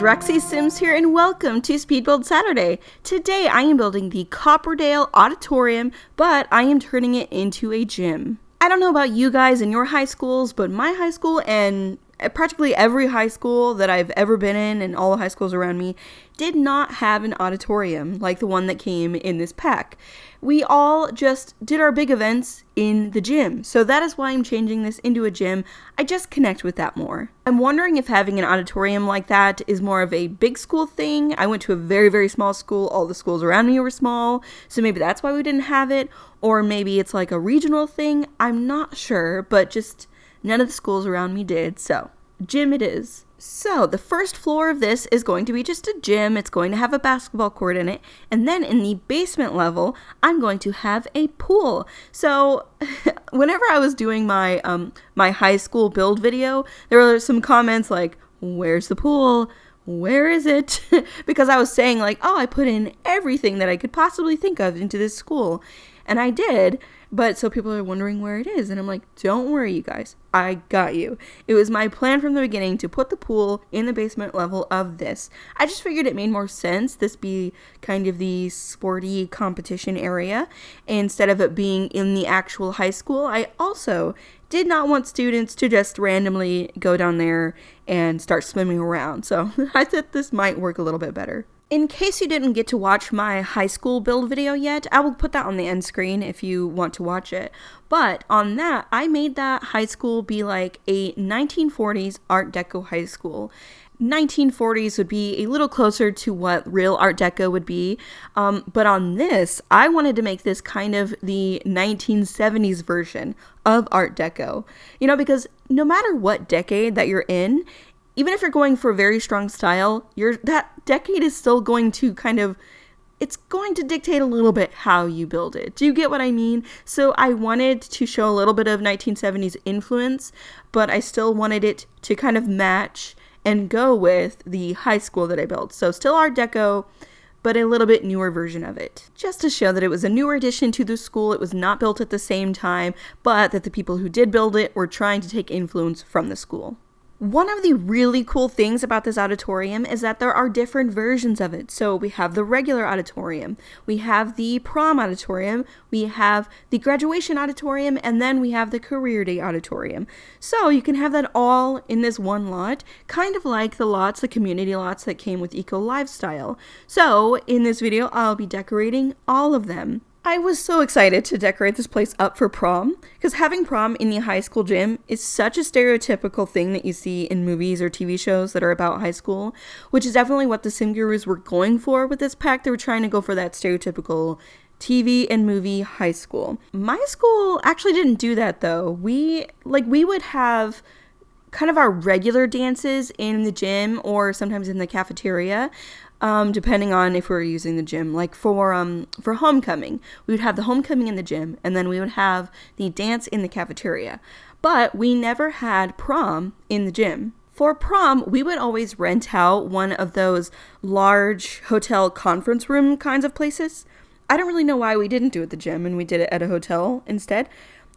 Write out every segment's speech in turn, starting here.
Roxy Sims here, and welcome to Speed Build Saturday. Today I am building the Copperdale Auditorium, but I am turning it into a gym. I don't know about you guys in your high schools, but my high school and practically every high school that I've ever been in and all the high schools around me did not have an auditorium like the one that came in this pack. We all just did our big events in the gym, so that is why I'm changing this into a gym. I just connect with that more. I'm wondering if having an auditorium like that is more of a big school thing. I went to a very, very small school. All the schools around me were small, so maybe that's why we didn't have it, or maybe it's like a regional thing. I'm not sure, but just none of the schools around me did, so gym it is. So the first floor of this is going to be just a gym. It's going to have a basketball court in it. And then in the basement level, I'm going to have a pool. So whenever I was doing my my high school build video, there were some comments like, where's the pool? Where is it? Because I was saying like, oh, I put in everything that I could possibly think of into this school. And I did, but so people are wondering where it is. And I'm like, don't worry, you guys. I got you. It was my plan from the beginning to put the pool in the basement level of this. I just figured it made more sense this be kind of the sporty competition area instead of it being in the actual high school. I also did not want students to just randomly go down there and start swimming around. So I thought this might work a little bit better. In case you didn't get to watch my high school build video yet, I will put that on the end screen if you want to watch it. But on that, I made that high school be like a 1940s Art Deco high school. 1940s would be a little closer to what real Art Deco would be. But on this, I wanted to make this kind of the 1970s version of Art Deco. You know, because no matter what decade that you're in, even if you're going for a very strong style, that decade is still going to it's going to dictate a little bit how you build it. Do you get what I mean? So I wanted to show a little bit of 1970s influence, but I still wanted it to kind of match and go with the high school that I built. So still Art Deco, but a little bit newer version of it. Just to show that it was a newer addition to the school. It was not built at the same time, but that the people who did build it were trying to take influence from the school. One of the really cool things about this auditorium is that there are different versions of it. So we have the regular auditorium, we have the prom auditorium, we have the graduation auditorium, and then we have the career day auditorium. So you can have that all in this one lot, kind of like the community lots that came with Eco Lifestyle. So in this video, I'll be decorating all of them. I was so excited to decorate this place up for prom, because having prom in the high school gym is such a stereotypical thing that you see in movies or TV shows that are about high school, which is definitely what the Sim Gurus were going for with this pack. They were trying to go for that stereotypical TV and movie high school. My school actually didn't do that though. We would have kind of our regular dances in the gym or sometimes in the cafeteria. Depending on if we were using the gym. Like for homecoming, we would have the homecoming in the gym, and then we would have the dance in the cafeteria. But we never had prom in the gym. For prom, we would always rent out one of those large hotel conference room kinds of places. I don't really know why we didn't do it at the gym and we did it at a hotel instead.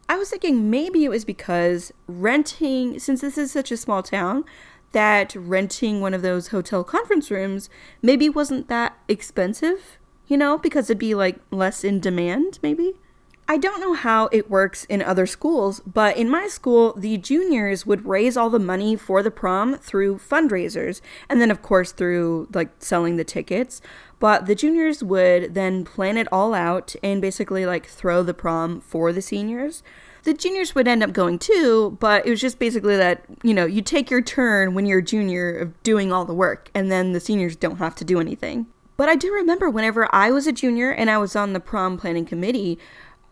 I was thinking maybe it was because renting, since this is such a small town, that renting one of those hotel conference rooms maybe wasn't that expensive, you know, because it'd be like less in demand, maybe. I don't know how it works in other schools, but in my school, the juniors would raise all the money for the prom through fundraisers, and then of course through like selling the tickets. But the juniors would then plan it all out and basically like throw the prom for the seniors. The juniors would end up going too, but it was just basically that, you know, you take your turn when you're a junior of doing all the work, and then the seniors don't have to do anything. But I do remember whenever I was a junior and I was on the prom planning committee,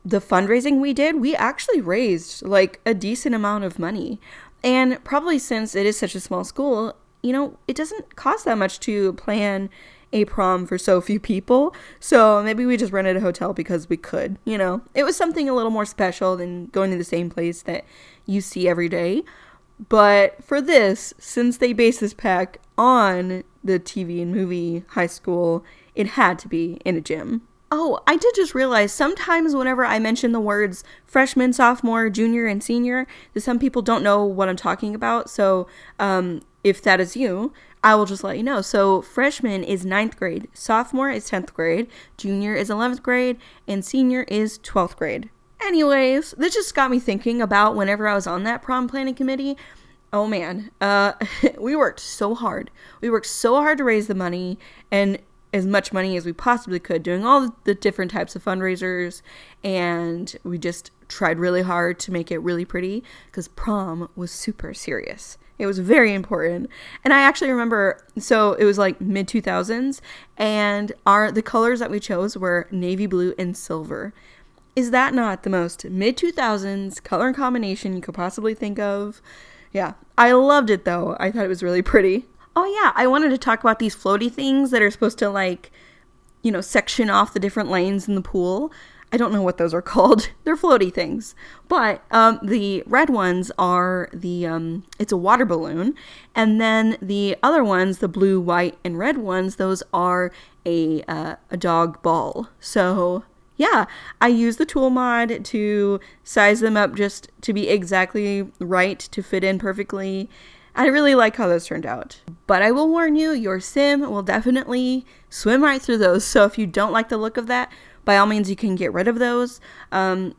the fundraising we did, we actually raised like a decent amount of money. And probably since it is such a small school, you know, it doesn't cost that much to plan a prom for so few people, so maybe we just rented a hotel because we could, you know. It was something a little more special than going to the same place that you see every day. But for this, since they based this pack on the TV and movie high school, it had to be in a gym. Oh, I did just realize sometimes whenever I mention the words freshman, sophomore, junior, and senior, some people don't know what I'm talking about. So if that is you, I will just let you know. So freshman is 9th grade, sophomore is 10th grade, junior is 11th grade, and senior is 12th grade. Anyways, this just got me thinking about whenever I was on that prom planning committee. Oh man, we worked so hard. We worked so hard to raise the money and as much money as we possibly could, doing all the different types of fundraisers, and we just tried really hard to make it really pretty because prom was super serious. It was very important. And I actually remember, so it was like mid 2000s, and the colors that we chose were navy blue and silver. Is that not the most mid 2000s color combination you could possibly think of? Yeah, I loved it though. I thought it was really pretty. Oh yeah, I wanted to talk about these floaty things that are supposed to like, section off the different lanes in the pool. I don't know what those are called. They're floaty things. But the red ones are it's a water balloon. And then the other ones, the blue, white, and red ones, those are a dog ball. So yeah, I used the tool mod to size them up just to be exactly right, to fit in perfectly. I really like how those turned out. But I will warn you, your sim will definitely swim right through those. So if you don't like the look of that, by all means, you can get rid of those. I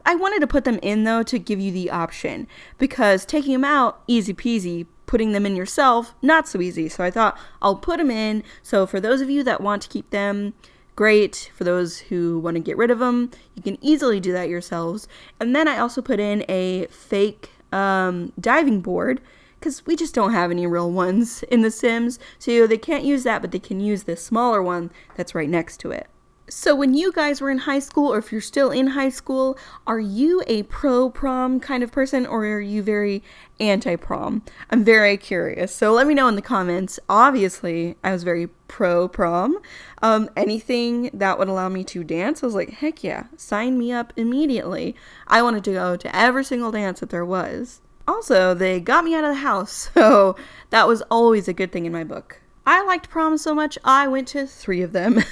wanted to put them in, though, to give you the option. Because taking them out, easy peasy. Putting them in yourself, not so easy. So I thought I'll put them in. So for those of you that want to keep them, great. For those who want to get rid of them, you can easily do that yourselves. And then I also put in a fake diving board, because we just don't have any real ones in The Sims. So they can't use that, but they can use this smaller one that's right next to it. So when you guys were in high school, or if you're still in high school, are you a pro-prom kind of person, or are you very anti-prom? I'm very curious. So let me know in the comments. Obviously, I was very pro-prom. Anything that would allow me to dance, I was like, heck yeah, sign me up immediately. I wanted to go to every single dance that there was. Also, they got me out of the house, so that was always a good thing in my book. I liked prom so much, I went to 3 of them.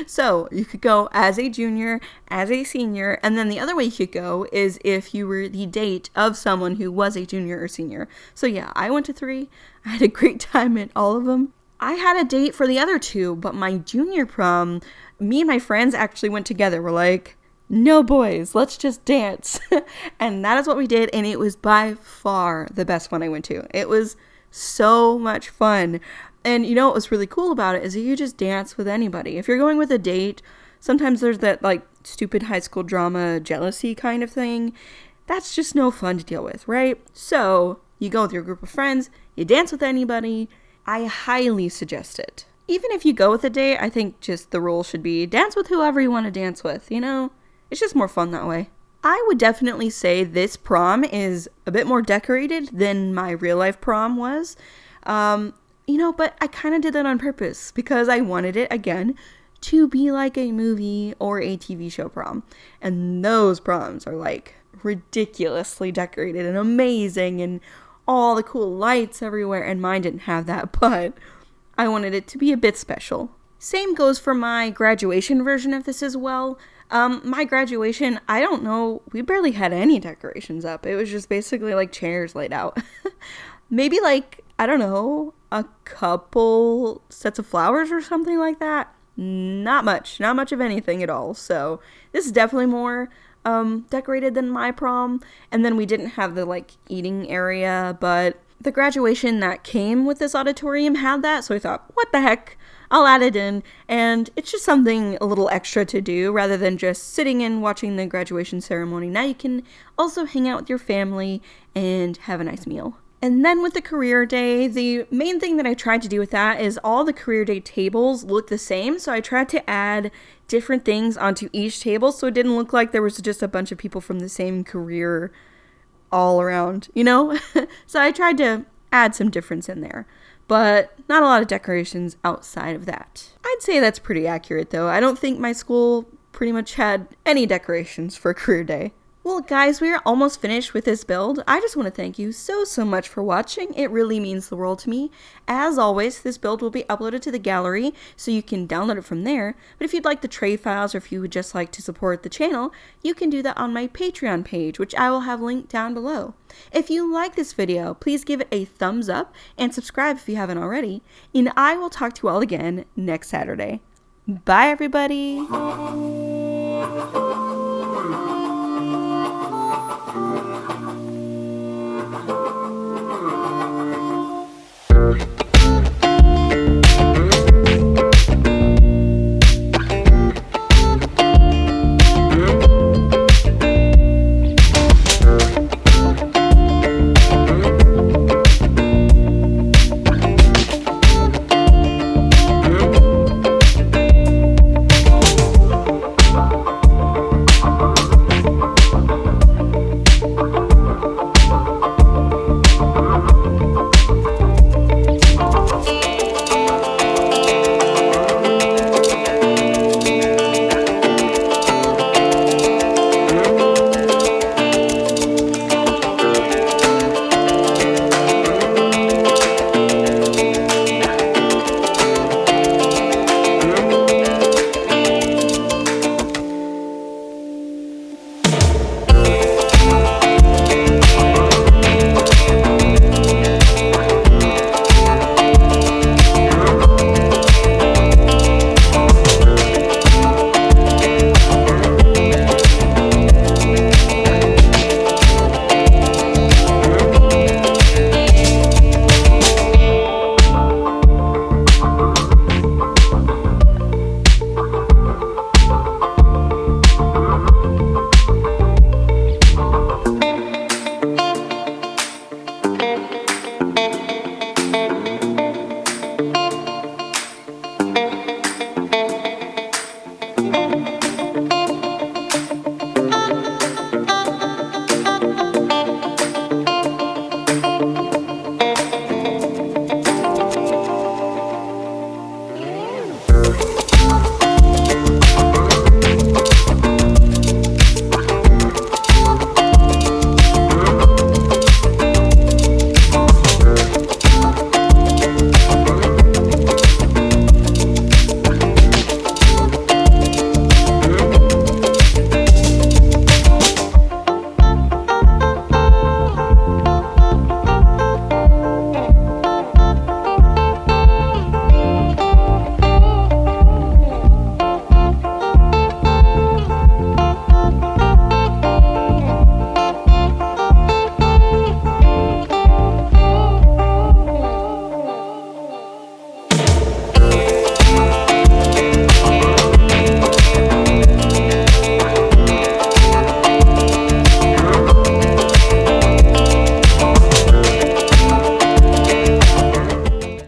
So you could go as a junior, as a senior, and then the other way you could go is if you were the date of someone who was a junior or senior. So yeah, I went to 3. I had a great time at all of them. I had a date for the other 2, but my junior prom, me and my friends actually went together. We're like, no boys, let's just dance. And that is what we did, and it was by far the best one I went to. It was so much fun. And what was really cool about it is you just dance with anybody. If you're going with a date, sometimes there's that like stupid high school drama jealousy kind of thing. That's just no fun to deal with, right? So you go with your group of friends, you dance with anybody. I highly suggest it. Even if you go with a date, I think just the rule should be dance with whoever you want to dance with, It's just more fun that way. I would definitely say this prom is a bit more decorated than my real life prom was. But I kind of did that on purpose because I wanted it, again, to be like a movie or a TV show prom. And those proms are like ridiculously decorated and amazing and all the cool lights everywhere. And mine didn't have that, but I wanted it to be a bit special. Same goes for my graduation version of this as well. My graduation, I don't know, we barely had any decorations up. It was just basically like chairs laid out. Maybe like, I don't know, a couple sets of flowers or something like that. Not much of anything at all. So this is definitely more decorated than my prom. And then we didn't have the like eating area, but the graduation that came with this auditorium had that. So I thought, what the heck? I'll add it in, and it's just something a little extra to do rather than just sitting and watching the graduation ceremony. Now you can also hang out with your family and have a nice meal. And then with the career day, the main thing that I tried to do with that is all the career day tables look the same. So I tried to add different things onto each table so it didn't look like there was just a bunch of people from the same career all around, So I tried to add some difference in there. But not a lot of decorations outside of that. I'd say that's pretty accurate, though. I don't think my school pretty much had any decorations for career day. Well, guys, we are almost finished with this build. I just want to thank you so much for watching. It really means the world to me. As always, this build will be uploaded to the gallery, so you can download it from there. But if you'd like the trade files, or if you would just like to support the channel, you can do that on my Patreon page, which I will have linked down below. If you like this video, please give it a thumbs up and subscribe if you haven't already. And I will talk to you all again next Saturday. Bye, everybody.